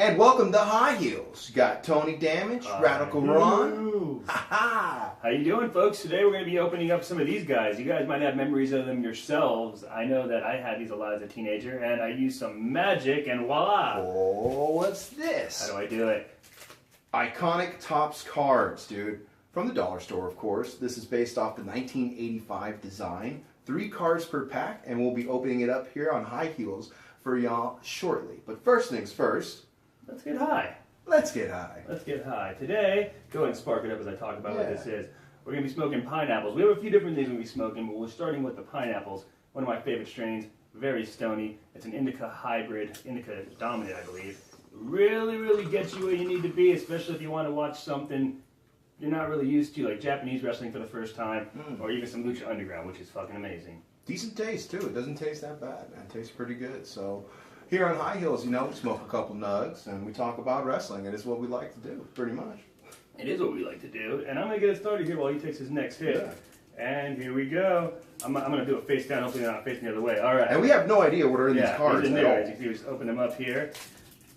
And welcome to High Heels. You got Tony Damage, Radical Ron. How you doing, folks? Today we're going to be opening up some of these guys. You guys might have memories of them yourselves. I know that I had these a lot as a teenager, and I used some magic, and voila! Oh, what's this? How do I do it? Iconic Topps cards, dude. From the dollar store, of course. This is based off the 1985 design. 3 cards per pack, and we'll be opening it up here on High Heels for y'all shortly. But first things first. Let's get high. Let's get high. Let's get high. Today, go ahead and spark it up as I talk about what this is. We're going to be smoking pineapples. We have a few different things we'll be smoking, but we're starting with the pineapples. One of my favorite strains, very stony. It's an indica hybrid, indica dominant, I believe. Really, really gets you where you need to be, especially if you want to watch something you're not really used to, like Japanese wrestling for the first time, or even some Lucha Underground, which is fucking amazing. Decent taste, too. It doesn't taste that bad, man. It tastes pretty good. So here on High Heels, you know, we smoke a couple nugs, and we talk about wrestling. It is what we like to do, pretty much. It is what we like to do, and I'm going to get it started here while he takes his next hit. Yeah. And here we go. I'm going to do a face down, hopefully not facing the other way. All right. And we have no idea what are in these cards at at all. As you can see, we just open them up here.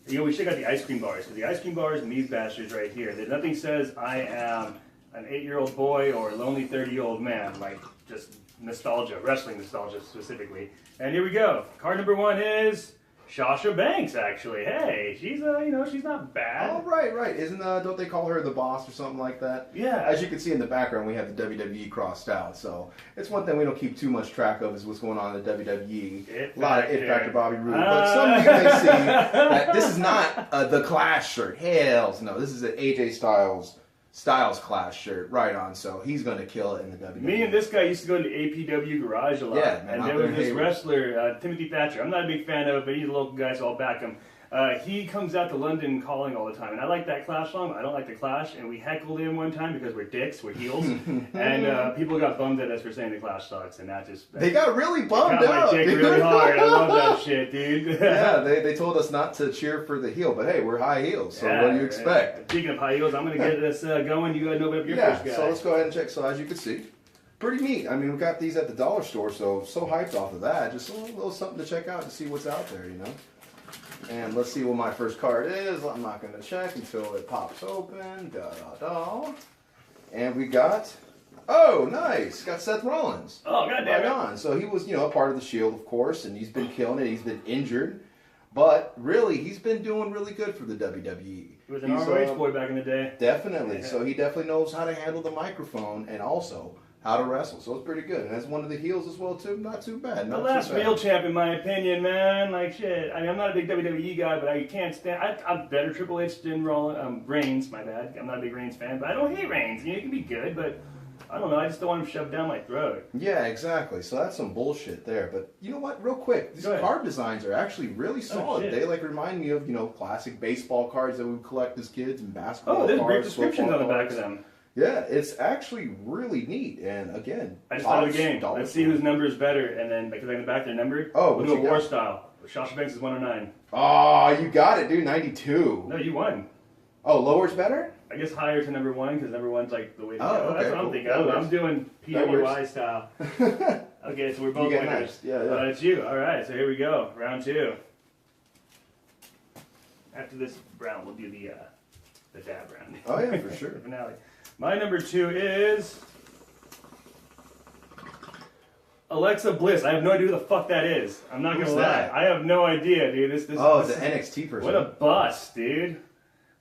You know, we should have got the ice cream bars, because the ice cream bars and these bastards right here, nothing says I am an 8-year-old boy or a lonely 30-year-old man, like just nostalgia, wrestling nostalgia specifically. And here we go. Card number 1 is Sasha Banks, actually. Hey, she's you know, she's not bad. Oh, right. Isn't don't they call her the boss or something like that? Yeah. As you can see in the background, we have the WWE crossed out. So it's one thing we don't keep too much track of is what's going on in the WWE. A lot of It Factor Bobby Roode. But some of you may see that this is not the Clash shirt. Hells no. This is an AJ Styles Clash shirt, right on. So he's going to kill it in the WWE. Me and this guy used to go to the APW garage a lot. Yeah, man, and there was this wrestler, Timothy Thatcher. I'm not a big fan of it, but he's a local guy, so I'll back him. He comes out to London calling all the time, and I like that Clash song. I don't like the Clash, and we heckled him one time because we're dicks, we're heels, and people got bummed at us for saying the Clash sucks, and that just they got really bummed got out. my dick really hard. I love that shit, dude. Yeah, they told us not to cheer for the heel, but hey, we're High Heels, so what do you expect? Speaking of High Heels, I'm gonna get this going. You gotta know about your first guy. So let's go ahead and check. So as you can see, pretty neat. I mean, we got these at the dollar store, so hyped off of that. Just a little something to check out and see what's out there, you know. And let's see what my first card is. I'm not going to check until it pops open. And we got, oh, nice. Got Seth Rollins. Oh, goddamn right on. So he was, you know, a part of the Shield, of course, and he's been killing it. He's been injured. But really, he's been doing really good for the WWE. He was an ROH boy back in the day. Definitely. So he definitely knows how to handle the microphone and also how to wrestle. So it's pretty good. And as one of the heels as well, too, not too bad. The last real champ, in my opinion, man. Like, shit. I mean, I'm not a big WWE guy, but I can't stand... I'm better Triple H than Reigns, my bad. I'm not a big Reigns fan, but I don't hate Reigns. You know, he can be good, but I don't know. I just don't want him shoved down my throat. Yeah, exactly. So that's some bullshit there. But you know what? Real quick, these card designs are actually really solid. They like remind me of, you know, classic baseball cards that we would collect as kids and basketball cards. Oh, there's great descriptions on the back of them. Yeah, it's actually really neat. And again, I just thought of a game. Let's see whose number is better. And then, because in the back they're numbered, we'll do a war style. Sasha Banks is 109. Oh, you got it, dude. 92. No, you won. Oh, lower's better? I guess higher to number 1, because number 1's like the way to go. Okay, That's what I'm thinking. I'm doing PWI style. Okay, so we're both winners. Nice. Yeah. It's you. All right, so here we go. Round 2. After this round, we'll do the dab round. Oh, yeah, for sure. Finale. My number 2 is Alexa Bliss. I have no idea who the fuck that is. I'm not going to lie. I have no idea, dude. This it's an NXT person. What a bust, dude.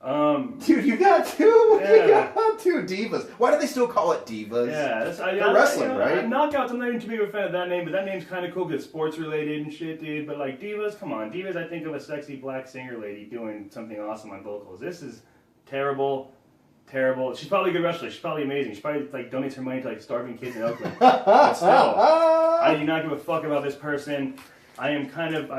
Dude, you got 2? Yeah. You got 2 divas. Why do they still call it divas? Yeah. They're wrestling, right? Knockouts, I'm not even too big of a fan of that name, but that name's kind of cool because it's sports related and shit, dude. But like divas, come on. Divas, I think of a sexy black singer lady doing something awesome on vocals. This is terrible. She's probably a good wrestler. She's probably amazing. She probably like donates her money to like starving kids in Oakland. But still, I do not give a fuck about this person. I am kind of.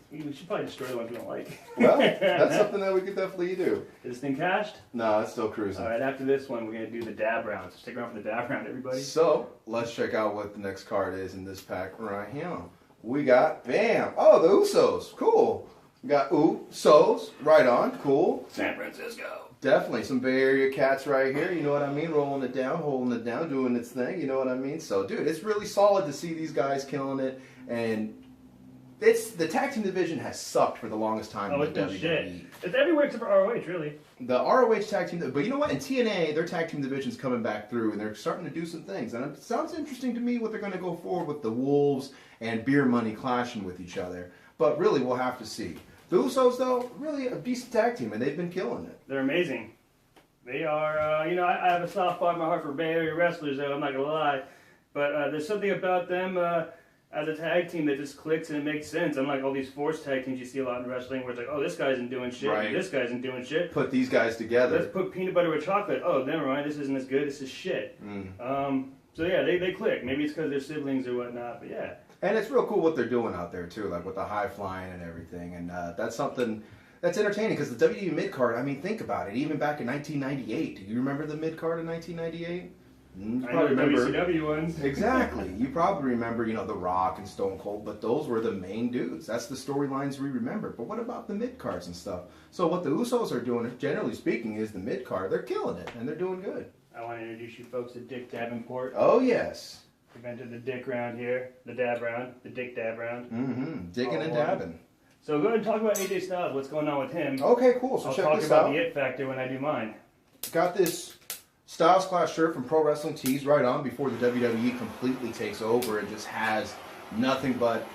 We should probably destroy the ones we don't like. Well, that's something that we could definitely do. Is this thing cashed? No, it's still cruising. All right, after this one, we're gonna do the dab round. So stick around for the dab round, everybody. So let's check out what the next card is in this pack right here. We got bam. Oh, the Usos. Cool. We got Usos. Right on. Cool. San Francisco. Definitely some Bay Area cats right here, you know what I mean? Rolling it down, holding it down, doing its thing, you know what I mean? So, dude, it's really solid to see these guys killing it. And It's the tag team division has sucked for the longest time in the WWE. Shit. It's everywhere except for ROH, really. The ROH tag team, but you know what? In TNA, their tag team division's coming back through, and they're starting to do some things. And it sounds interesting to me what they're going to go forward with the Wolves and Beer Money clashing with each other. But really, we'll have to see. The Usos, though, really a decent tag team, and they've been killing it. They're amazing. They are, you know, I have a soft spot in my heart for Bay Area wrestlers, though, I'm not going to lie. But there's something about them as a tag team that just clicks and it makes sense. Unlike all these forced tag teams you see a lot in wrestling where it's like, oh, this guy isn't doing shit, right. This guy isn't doing shit. Put these guys together. Let's put peanut butter with chocolate. Oh, never mind, this isn't as good, this is shit. So yeah, they click. Maybe it's because they're siblings or whatnot, but yeah. And it's real cool what they're doing out there, too, like with the high flying and everything. And that's something that's entertaining because the WWE mid-card, I mean, think about it. Even back in 1998, do you remember the mid-card in 1998? You probably remember WCW ones. Exactly. You probably remember, you know, The Rock and Stone Cold, but those were the main dudes. That's the storylines we remember. But what about the mid-cards and stuff? So what the Usos are doing, generally speaking, is the mid-card. They're killing it, and they're doing good. I want to introduce you folks to Dick Davenport. Oh, yes. Invented the Dick round here, the Dab round, the Dick Dab round. Digging and dabbing. So go ahead and talk about AJ Styles, what's going on with him. Okay, cool. So I'll check talk this about out. the It Factor when I do mine. Got this Styles Class shirt from Pro Wrestling Tees right on before the WWE completely takes over and just has nothing but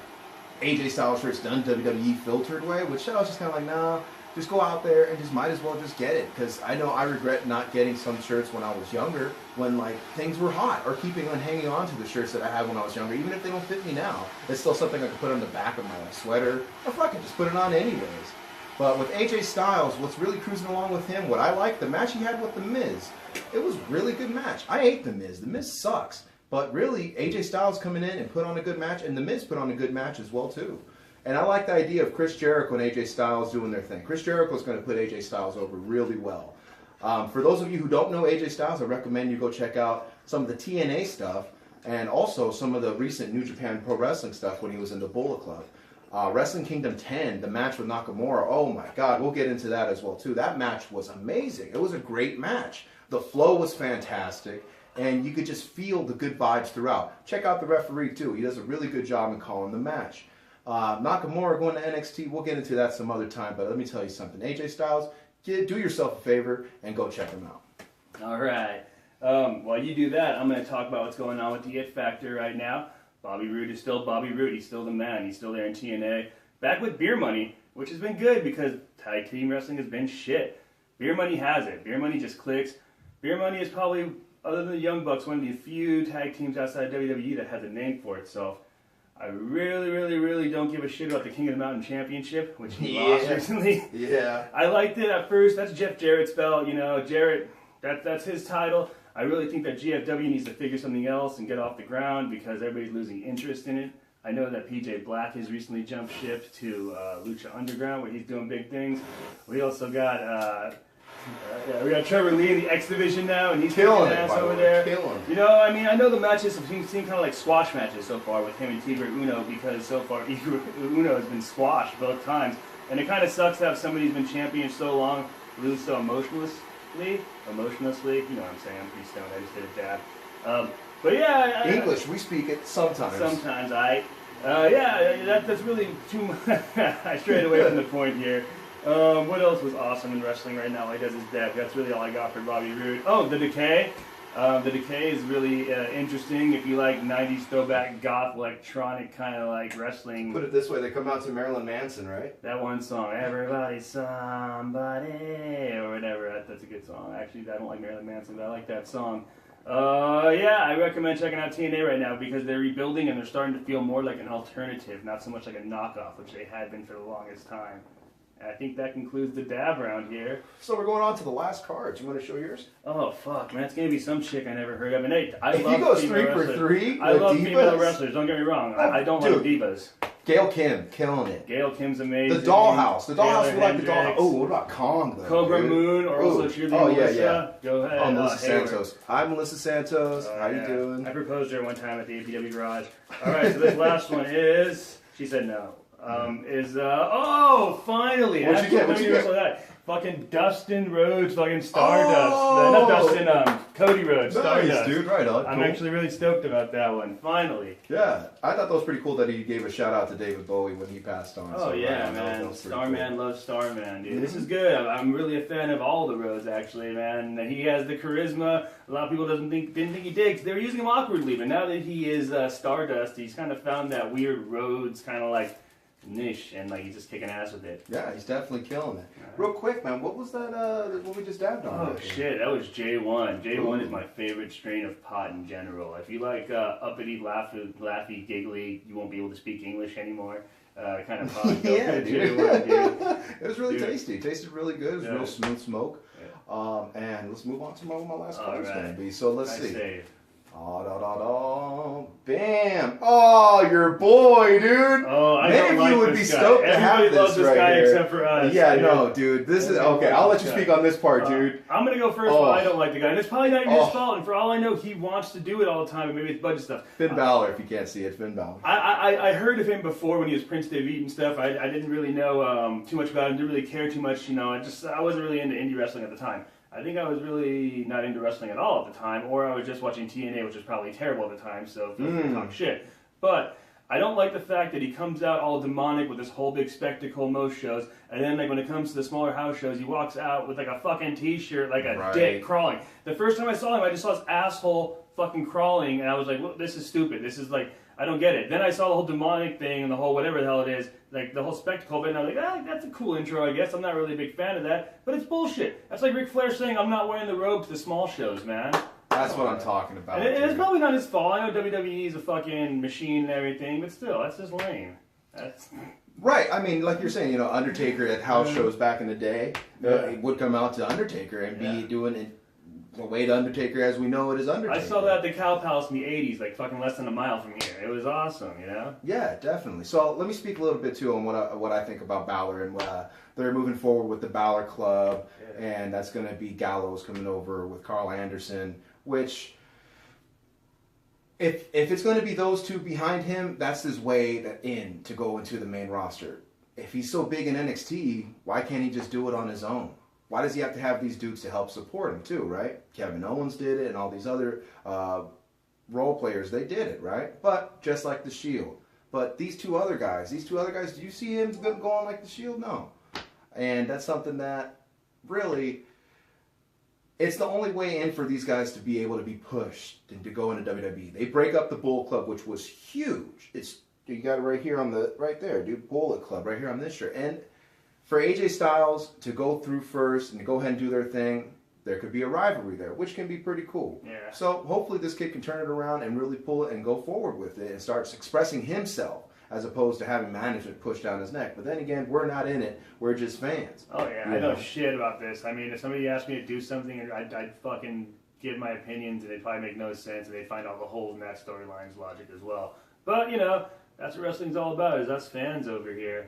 AJ Styles shirts done WWE filtered way, which I was just kind of like, nah, just go out there and just might as well just get it. Because I know I regret not getting some shirts when I was younger when like things were hot, or keeping on hanging on to the shirts that I had when I was younger. Even if they don't fit me now, it's still something I can put on the back of my like, sweater, or fuck it, just put it on anyways. But with AJ Styles, what's really cruising along with him, what I like, the match he had with The Miz, it was a really good match. I hate The Miz. The Miz sucks. But really, AJ Styles coming in and put on a good match, and The Miz put on a good match as well, too. And I like the idea of Chris Jericho and AJ Styles doing their thing. Chris Jericho is going to put AJ Styles over really well. For those of you who don't know AJ Styles, I recommend you go check out some of the TNA stuff, and also some of the recent New Japan Pro Wrestling stuff when he was in the Bullet Club. Wrestling Kingdom 10, the match with Nakamura, oh my god, we'll get into that as well too. That match was amazing. It was a great match. The flow was fantastic, and you could just feel the good vibes throughout. Check out the referee too. He does a really good job in calling the match. Nakamura going to NXT, we'll get into that some other time, but let me tell you something. AJ Styles, do yourself a favor and go check him out. All right. While you do that, I'm going to talk about what's going on with the It Factor right now. Bobby Roode is still Bobby Roode. He's still the man. He's still there in TNA. Back with Beer Money, which has been good because tag team wrestling has been shit. Beer Money has it. Beer Money just clicks. Beer Money is probably, other than the Young Bucks, one of the few tag teams outside WWE that has a name for itself. I really don't give a shit about the King of the Mountain Championship, which he lost recently. Yeah. I liked it at first. That's Jeff Jarrett's belt. You know, Jarrett, that's his title. I really think that GFW needs to figure something else and get off the ground because everybody's losing interest in it. I know that PJ Black has recently jumped ship to Lucha Underground where he's doing big things. We also got we got Trevor Lee in the X Division now, and he's killing it ass over there. You know, I mean, I know the matches have seemed kind of like squash matches so far with him and Tigre Uno because so far Uno has been squashed both times, and it kind of sucks to have somebody who's been champion so long lose so emotionlessly. You know what I'm saying? I'm pretty stoned. I just did a dab. But yeah, English, we speak it sometimes. Sometimes, that's really too much. I strayed away from the point here. What else was awesome in wrestling right now? He does his dab. That's really all I got for Bobby Roode. Oh, The Decay. The Decay is really interesting if you like 90s throwback goth electronic kind of like wrestling. Put it this way, they come out to Marilyn Manson, right? That one song, Everybody's Somebody, or whatever. That's a good song. Actually, I don't like Marilyn Manson, but I like that song. Yeah, I recommend checking out TNA right now because they're rebuilding and they're starting to feel more like an alternative, not so much like a knockoff, which they had been for the longest time. I think that concludes the dab round here. So we're going on to the last card. You want to show yours? Oh, fuck, man. It's going to be some chick I never heard of. And hey, I if love he goes female 3 for wrestlers. 3 I love divas? female wrestlers. Don't get me wrong. I don't like divas. Gail Kim, killing it. Gail Kim's amazing. The Dollhouse. The Dollhouse, we like the Hendricks. Dollhouse. Oh, what about Kong, though? Cobra dude? Moon, or also cheerleader Melissa. Go ahead. Oh, Melissa Hayward. Santos. Hi, Melissa Santos. How you doing? I proposed to her one time at the APW garage. All right, so this last one is... She said no. Oh, finally! What'd you get? Fucking Dustin Rhodes, fucking Stardust. Not Dustin, Cody Rhodes, Stardust. Nice, dude, right on. I'm actually really stoked about that one, finally. Yeah, I thought that was pretty cool that he gave a shout out to David Bowie when he passed on. Oh, so, yeah, man. Starman loves Starman, dude. This is good. I'm really a fan of all the Rhodes, actually, man. He has the charisma. A lot of people didn't think he did, because they were using him awkwardly, but now that he is Stardust, he's kind of found that weird Rhodes kind of like niche, and like he's just kicking ass with it. Yeah, he's definitely killing it. Real quick, man, what was that what we just dabbed on? Oh shit, that was J1. J1 is my favorite strain of pot in general. If you like uppity, laughy, giggly, you won't be able to speak English anymore. Kind of pot. Yeah, dude. J1, dude. It was really tasty. It tasted really good. It was real smooth smoke. Yeah. And let's move on to what my last card is going to be. So let's see. Save. Oh, da, da, da. Bam! Oh, your boy, dude. Oh, I Many don't of like you would this be guy. stoked to have Everybody loves this this guy right here. except for us. Yeah, dude. no, dude. This is okay. I'll let you speak on this part, dude. I'm gonna go first. But I don't like the guy, and it's probably not even his fault. And for all I know, he wants to do it all the time, and maybe it's budget stuff. Finn Balor, if you can't see it, Finn Balor. I heard of him before when he was Prince David and stuff. I didn't really know too much about him. Didn't really care too much. You know, I wasn't really into indie wrestling at the time. I think I was really not into wrestling at all at the time, or I was just watching TNA, which was probably terrible at the time, so feel free to talk shit. But I don't like the fact that he comes out all demonic with this whole big spectacle most shows, and then like when it comes to the smaller house shows, he walks out with like a fucking t-shirt, like a dick crawling. The first time I saw him, I just saw his asshole fucking crawling, and I was like, well, this is stupid. This is like, I don't get it. Then I saw the whole demonic thing and the whole whatever the hell it is, like the whole spectacle bit, and I was like, that's a cool intro, I guess. I'm not really a big fan of that, but it's bullshit. That's like Ric Flair saying, I'm not wearing the robe to the small shows, man. That's what I'm talking about. And it's probably not his fault. I know WWE is a fucking machine and everything, but still, that's just lame. Right, I mean, like you're saying, you know, Undertaker at house shows back in the day, he would come out to Undertaker and be doing it the way the Undertaker as we know it is Undertaker. I saw that at the Cow Palace in the 80s, like fucking less than a mile from here. It was awesome, you know? Yeah, definitely. So let me speak a little bit too on what I think about Balor, and they're moving forward with the Balor Club, and that's going to be Gallows coming over with Carl Anderson, which if it's going to be those two behind him, that's his way to go into the main roster. If he's so big in NXT, why can't he just do it on his own? Why does he have to have these dudes to help support him too, right? Kevin Owens did it, and all these other role players, they did it, right? But just like the Shield. But these two other guys, do you see him going like the Shield? No. And that's something that really, it's the only way in for these guys to be able to be pushed and to go into WWE. They break up the Bullet Club, which was huge. You got it right here right there, dude. Bullet Club right here on this shirt. And for AJ Styles to go through first and to go ahead and do their thing, there could be a rivalry there, which can be pretty cool. Yeah. So hopefully this kid can turn it around and really pull it and go forward with it and starts expressing himself as opposed to having management push down his neck. But then again, we're not in it. We're just fans. Oh, yeah. I know shit about this. I mean, if somebody asked me to do something, I'd fucking give my opinions, and they'd probably make no sense, and they'd find all the holes in that storyline's logic as well. But, you know, that's what wrestling's all about, is us fans over here.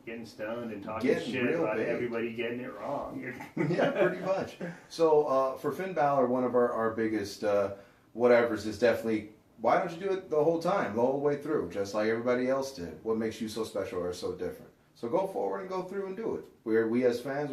Getting stoned and talking shit about everybody getting it wrong. Yeah, pretty much. So for Finn Balor, one of our biggest whatevers is definitely, why don't you do it the whole time, the whole way through, just like everybody else did? What makes you so special or so different? So go forward and go through and do it. We as fans,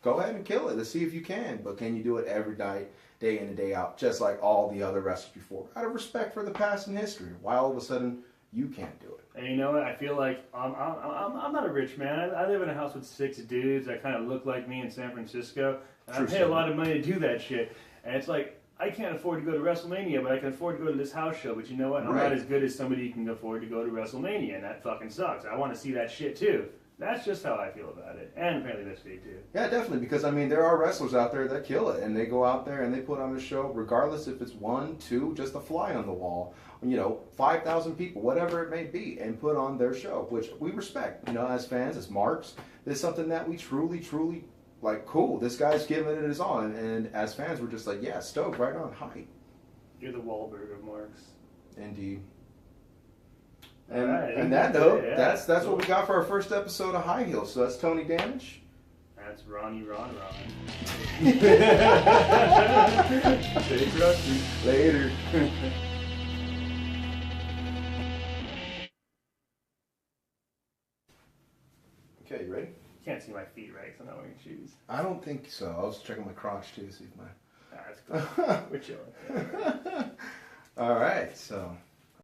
go ahead and kill it. Let's see if you can. But can you do it every night, day in and day out, just like all the other wrestlers before? Out of respect for the past and history. Why all of a sudden you can't do it? And you know what? I feel like I'm not a rich man. I live in a house with 6 dudes that kind of look like me in San Francisco. And I pay a lot of money to do that shit. And it's like, I can't afford to go to WrestleMania, but I can afford to go to this house show. But you know what? I'm not as good as somebody who can afford to go to WrestleMania, and that fucking sucks. I want to see that shit too. That's just how I feel about it. And apparently this week too. Yeah, definitely. Because, I mean, there are wrestlers out there that kill it. And they go out there and they put on a show, regardless if it's 1, 2, just a fly on the wall. 5,000 people, whatever it may be, and put on their show, which we respect, as fans, as marks. It's something that we truly, truly, like, cool, this guy's giving it his all. And as fans, we're just like, yeah, stoked, right on, hype. You're the Wahlberg of marks. Indeed. And, right, and that note, that's what we got for our first episode of High Heels. So that's Tony Damage. That's Ronnie Ron. Stay crusty. Later. Okay, you ready? can't see my feet, right? So I'm not wearing shoes. I don't think so. I was checking my Crocs too, see if my. That's cool. We're chilling. All right, so